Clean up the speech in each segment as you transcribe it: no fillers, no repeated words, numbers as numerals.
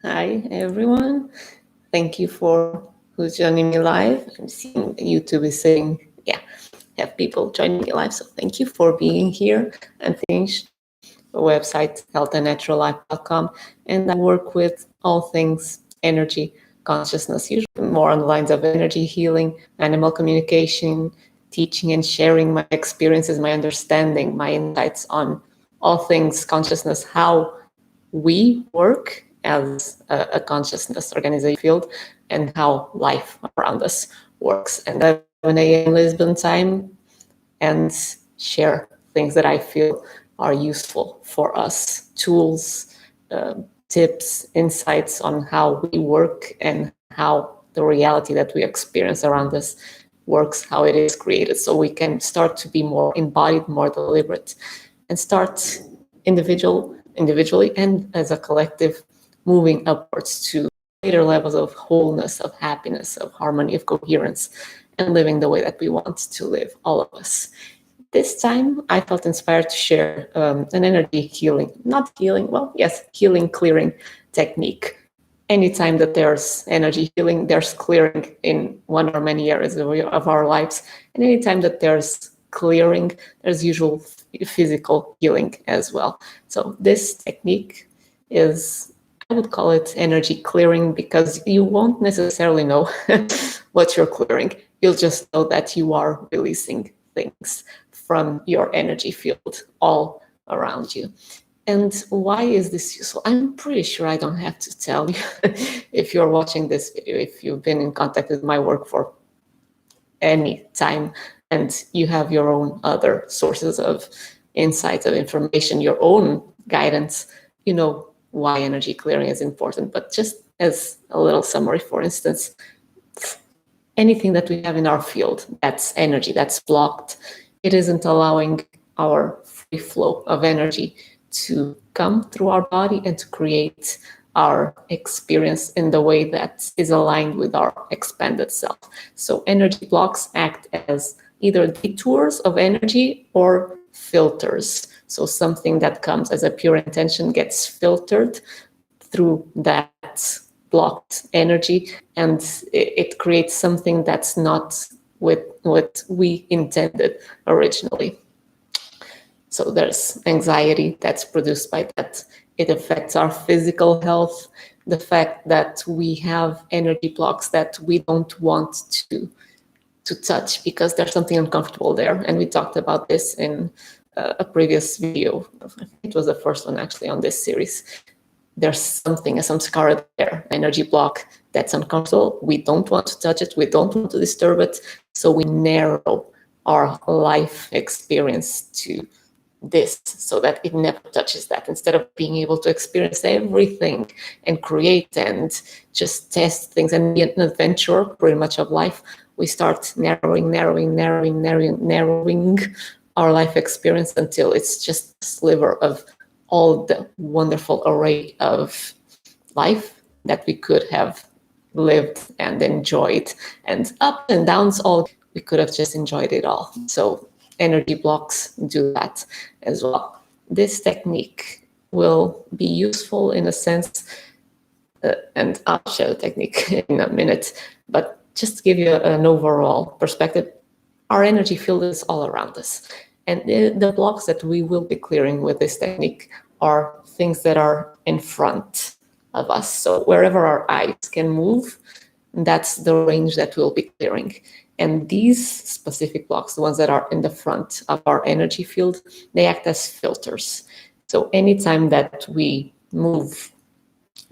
Hi, everyone. Thank you for who's joining me live. I'm seeing YouTube is saying, have people joining me live. So thank you for being here. I'm finished the website, healthandnaturallife.com, and I work with all things energy, consciousness, usually more on the lines of energy healing, animal communication, teaching and sharing my experiences, my understanding, my insights on all things consciousness, how we work as a consciousness organization field, and how life around us works. And 11 a.m. Lisbon time, and share things that I feel are useful for us, tools, tips, insights on how we work and how the reality that we experience around us works, how it is created, so we can start to be more embodied, more deliberate, and start individually and as a collective, moving upwards to greater levels of wholeness, of happiness, of harmony, of coherence, and living the way that we want to live, all of us. This time, I felt inspired to share an energy healing, not healing, well, yes, healing, clearing technique. Anytime that there's energy healing, there's clearing in one or many areas of our lives. And anytime that there's clearing, there's usual physical healing as well. So this technique is, I would call it energy clearing, because you won't necessarily know what you're clearing. You'll just know that you are releasing things from your energy field all around you. And why is this useful? I'm pretty sure I don't have to tell you if you're watching this video, if you've been in contact with my work for any time, and you have your own other sources of insights, of information, your own guidance, you know why energy clearing is important. But just as a little summary, for instance, anything that we have in our field that's energy, that's blocked, it isn't allowing our free flow of energy to come through our body and to create our experience in the way that is aligned with our expanded self. So energy blocks act as either detours of energy or filters. So something that comes as a pure intention gets filtered through that blocked energy, and it creates something that's not with what we intended originally. So there's anxiety that's produced by that. It affects our physical health, the fact that we have energy blocks that we don't want to touch because there's something uncomfortable there. And we talked about this in a previous video. It was the first one actually on this series. There's something, some scar there, energy block that's uncomfortable. We don't want to touch it. We don't want to disturb it. So we narrow our life experience to this so that it never touches that. Instead of being able to experience everything and create and just test things and be an adventurer pretty much of life, we start narrowing our life experience until it's just a sliver of all the wonderful array of life that we could have lived and enjoyed, and ups and downs, all we could have just enjoyed it all. So energy blocks do that as well. This technique will be useful in a sense, and I'll show the technique in a minute, but just to give you an overall perspective, our energy field is all around us. And the blocks that we will be clearing with this technique are things that are in front of us. So wherever our eyes can move, that's the range that we'll be clearing. And these specific blocks, the ones that are in the front of our energy field, they act as filters. So anytime that we move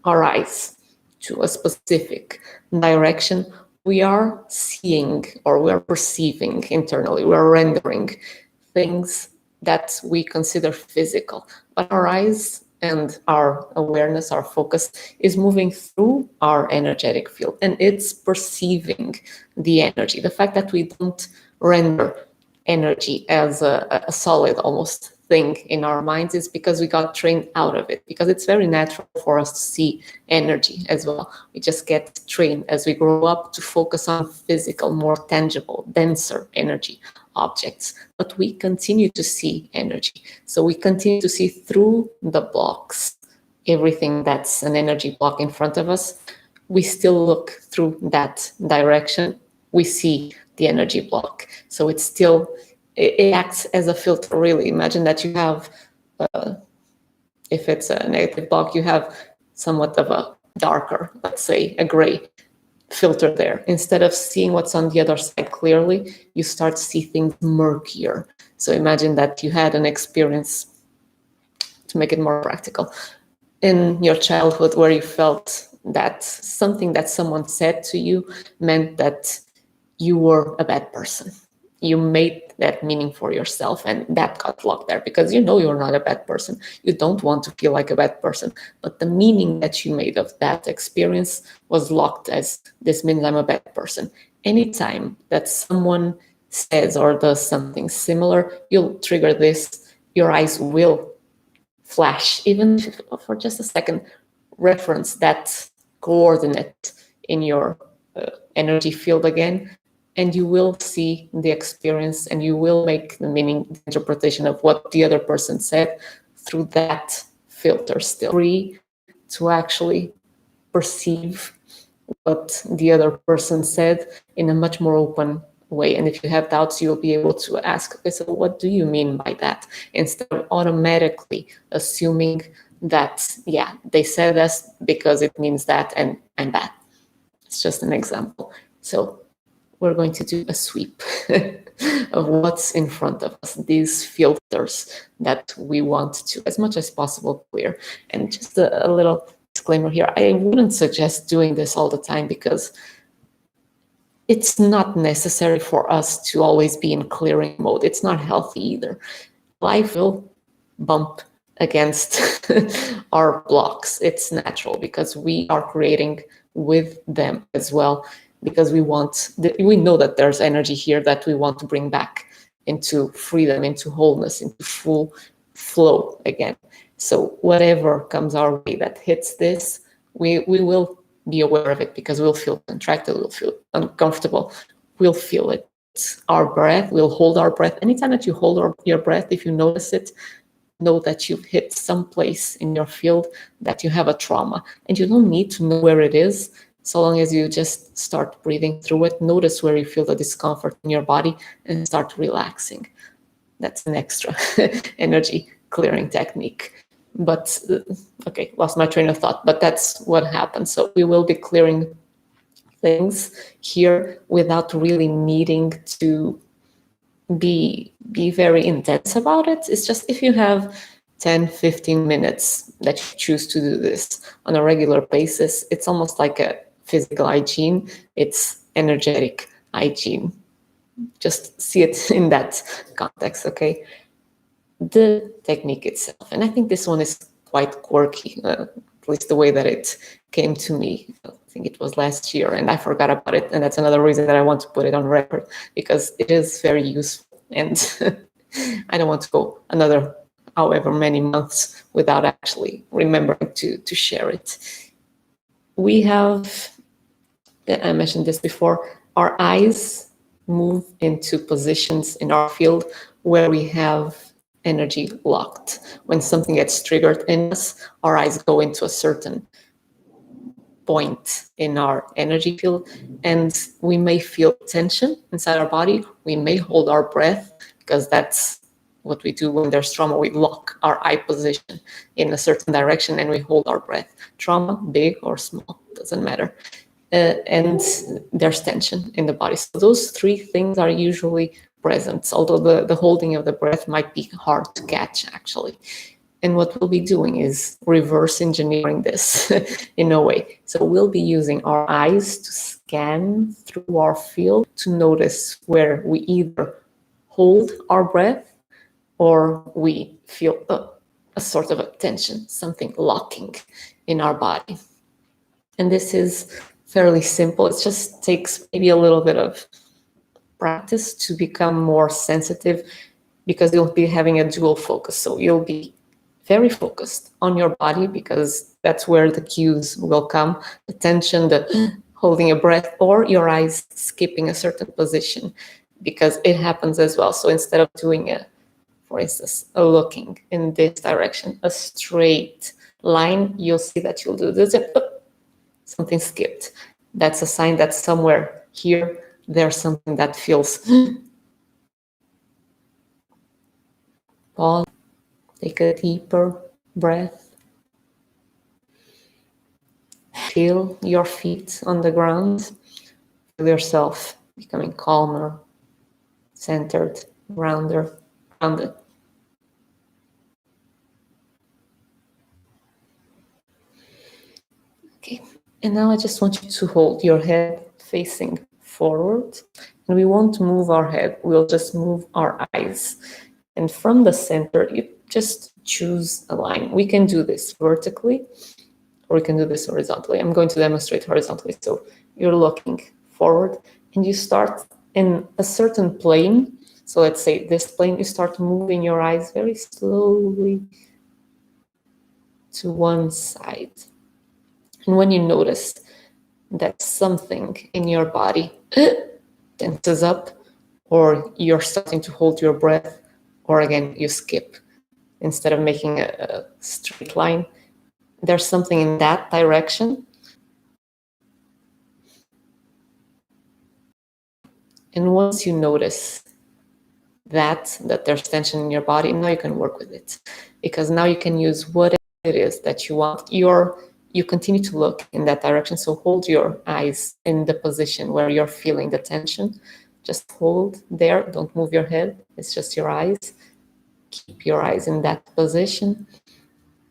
our eyes to a specific direction, we are seeing, or we're perceiving internally, we're rendering things that we consider physical. But our eyes and our awareness, our focus is moving through our energetic field, and it's perceiving the energy. The fact that we don't render energy as a solid almost thing in our minds is because we got trained out of it, because it's very natural for us to see energy as well. We just get trained as we grow up to focus on physical, more tangible, denser energy objects, but we continue to see energy. So we continue to see through the blocks everything that's an energy block in front of us, we still look through that direction. We see the energy block. So it's still, it acts as a filter, really. Imagine that you have, if it's a negative block, you have somewhat of a darker, let's say a gray filter there. Instead of seeing what's on the other side clearly, you start to see things murkier. So imagine that you had an experience, to make it more practical, in your childhood where you felt that something that someone said to you meant that you were a bad person. You made that meaning for yourself, and that got locked there because you know you're not a bad person. You don't want to feel like a bad person, but the meaning that you made of that experience was locked as, this means I'm a bad person. Anytime that someone says or does something similar, you'll trigger this. Your eyes will flash, even for just a second, reference that coordinate in your energy field again, and you will see the experience and you will make the meaning, the interpretation of what the other person said through that filter. Still free to actually perceive what the other person said in a much more open way. And if you have doubts, you'll be able to ask, okay, so what do you mean by that? Instead of automatically assuming that, yeah, they said this because it means that, and I'm bad. It's just an example. So we're going to do a sweep of what's in front of us, these filters that we want to, as much as possible, clear. And just a little disclaimer here, I wouldn't suggest doing this all the time because it's not necessary for us to always be in clearing mode. It's not healthy either. Life will bump against our blocks. It's natural because we are creating with them as well, because we know that there's energy here that we want to bring back into freedom, into wholeness, into full flow again. So whatever comes our way that hits this, we will be aware of it, because we'll feel contracted, we'll feel uncomfortable, we'll feel it. Our breath, we'll hold our breath. Anytime that you hold your breath, if you notice it, know that you've hit some place in your field that you have a trauma, and you don't need to know where it is. So long as you just start breathing through it, notice where you feel the discomfort in your body and start relaxing. That's an extra energy clearing technique. But okay, lost my train of thought, but that's what happens. So we will be clearing things here without really needing to be very intense about it. It's just, if you have 10-15 minutes that you choose to do this on a regular basis, it's almost like a physical hygiene. It's energetic hygiene. Just see it in that context, okay? The technique itself, and I think this one is quite quirky, at least the way that it came to me. I think it was last year and I forgot about it, and that's another reason that I want to put it on record, because it is very useful, and I don't want to go another however many months without actually remembering to share it. We have, I mentioned this before, our eyes move into positions in our field where we have energy locked. When something gets triggered in us, our eyes go into a certain point in our energy field, and we may feel tension inside our body. We may hold our breath, because that's what we do when there's trauma. We lock our eye position in a certain direction and we hold our breath. Trauma, big or small, doesn't matter. And there's tension in the body. So those three things are usually present, although the holding of the breath might be hard to catch, actually. And what we'll be doing is reverse engineering this in a way. So we'll be using our eyes to scan through our field to notice where we either hold our breath or we feel a sort of a tension, something locking in our body. And this is fairly simple. It just takes maybe a little bit of practice to become more sensitive, because you'll be having a dual focus. So you'll be very focused on your body, because that's where the cues will come, the tension, the holding a breath, or your eyes skipping a certain position, because it happens as well. So instead of doing for instance, a looking in this direction, a straight line, you'll see that you'll do this. Something skipped. That's a sign that somewhere here there's something that feels. Pause. Take a deeper breath. Feel your feet on the ground. Feel yourself becoming calmer, centered, grounded. Okay, and now I just want you to hold your head facing forward, and we won't move our head, we'll just move our eyes. And from the center, you just choose a line. We can do this vertically, or we can do this horizontally. I'm going to demonstrate horizontally. So you're looking forward, and you start in a certain plane. So let's say this plane, you start moving your eyes very slowly to one side. And when you notice that something in your body tenses up, or you're starting to hold your breath, or again, you skip. Instead of making a straight line, there's something in that direction. And once you notice that there's tension in your body, now you can work with it. Because now you can use whatever it is that you want. You continue to look in that direction. So hold your eyes in the position where you're feeling the tension. Just hold there. Don't move your head. It's just your eyes. Keep your eyes in that position.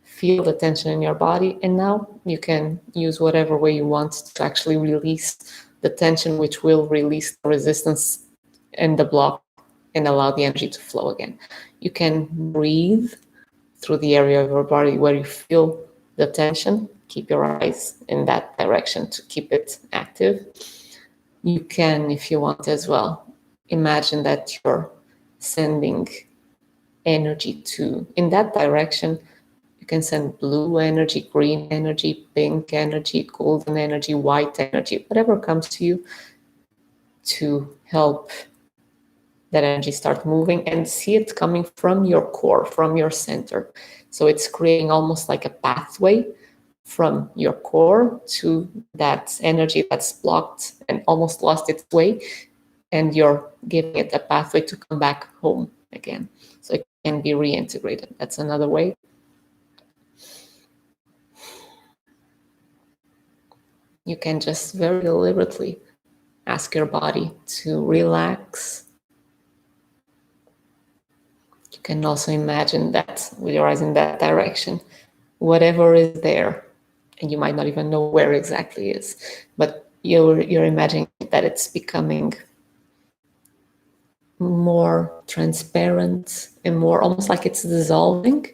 Feel the tension in your body. And now you can use whatever way you want to actually release the tension, which will release the resistance and the block and allow the energy to flow again. You can breathe through the area of your body where you feel the tension. Keep your eyes in that direction to keep it active. You can, if you want as well, imagine that you're sending energy in that direction. You can send blue energy, green energy, pink energy, golden energy, white energy, whatever comes to you to help that energy start moving, and see it coming from your core, from your center. So it's creating almost like a pathway from your core to that energy that's blocked and almost lost its way, and you're giving it a pathway to come back home again. So it can be reintegrated. That's another way. You can just very deliberately ask your body to relax. You can also imagine that with your eyes in that direction, whatever is there, and you might not even know where exactly is, but you're imagining that it's becoming more transparent and more, almost like it's dissolving,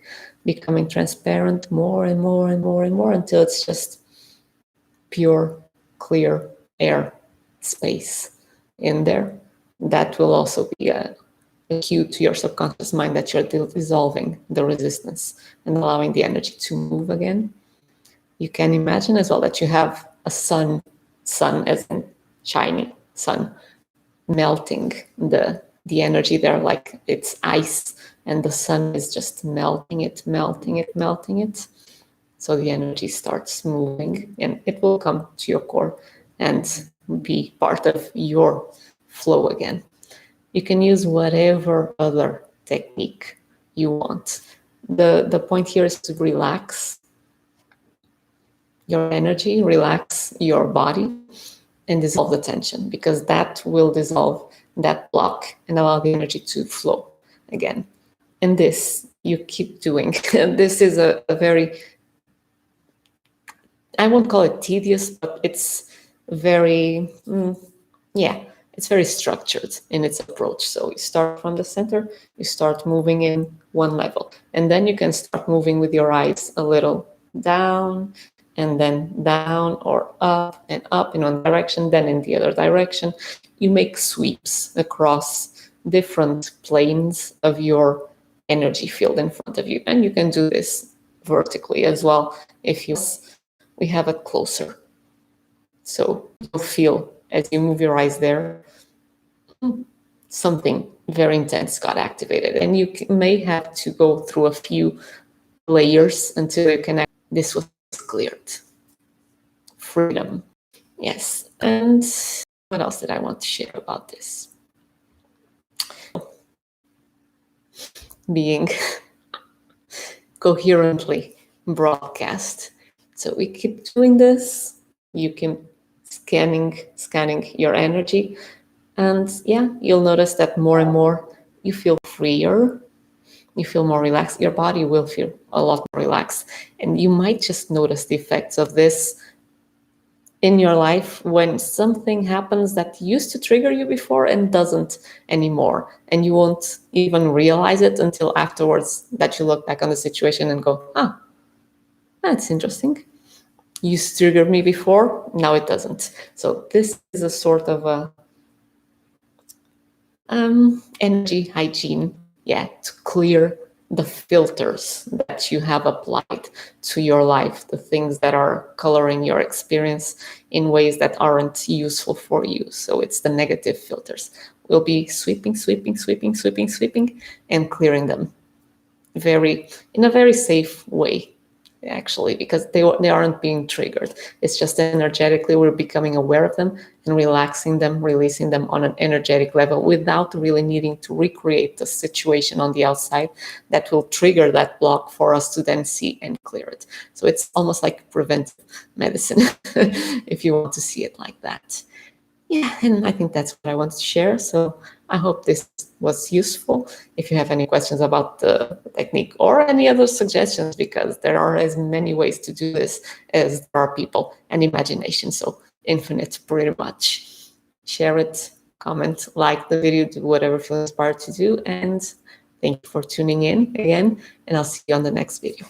becoming transparent more and more and more and more until it's just pure, clear air space in there. That will also be a cue to your subconscious mind that you're dissolving the resistance and allowing the energy to move again. You can imagine as well that you have a sun as in shiny sun, melting the energy there like it's ice, and the sun is just melting it. So the energy starts moving, and it will come to your core and be part of your flow again. You can use whatever other technique you want. The point here is to relax your energy, relax your body, and dissolve the tension, because that will dissolve that block and allow the energy to flow again. And this you keep doing. This is a very, I won't call it tedious, but it's very, it's very structured in its approach. So you start from the center, you start moving in one level, and then you can start moving with your eyes a little down, and then down or up in one direction, then in the other direction. You make sweeps across different planes of your energy field in front of you. And you can do this vertically as well if we have it closer. So you'll feel as you move your eyes there, something very intense got activated. And you may have to go through a few layers until you can this was cleared. Freedom. Yes. And what else did I want to share about this? Being coherently broadcast. So we keep doing this. You keep scanning your energy. And yeah, you'll notice that more and more you feel freer. You feel more relaxed. Your body will feel a lot more relaxed. And you might just notice the effects of this in your life when something happens that used to trigger you before and doesn't anymore. And you won't even realize it until afterwards that you look back on the situation and go, ah, that's interesting. Used to trigger me before, now it doesn't. So this is a sort of a energy hygiene, to clear the filters that you have applied to your life, the things that are coloring your experience in ways that aren't useful for you. So it's the negative filters. We'll be sweeping, and clearing them in a very safe way, actually, because they aren't being triggered. It's just energetically we're becoming aware of them and relaxing them, releasing them on an energetic level without really needing to recreate the situation on the outside that will trigger that block for us to then see and clear it. So it's almost like preventive medicine, if you want to see it like that. Yeah, and I think that's what I wanted to share. So I hope this was useful. If you have any questions about the technique or any other suggestions, because there are as many ways to do this as there are people and imagination. So infinite, pretty much. Share it, comment, like the video, do whatever you feel inspired to do. And thank you for tuning in again. And I'll see you on the next video.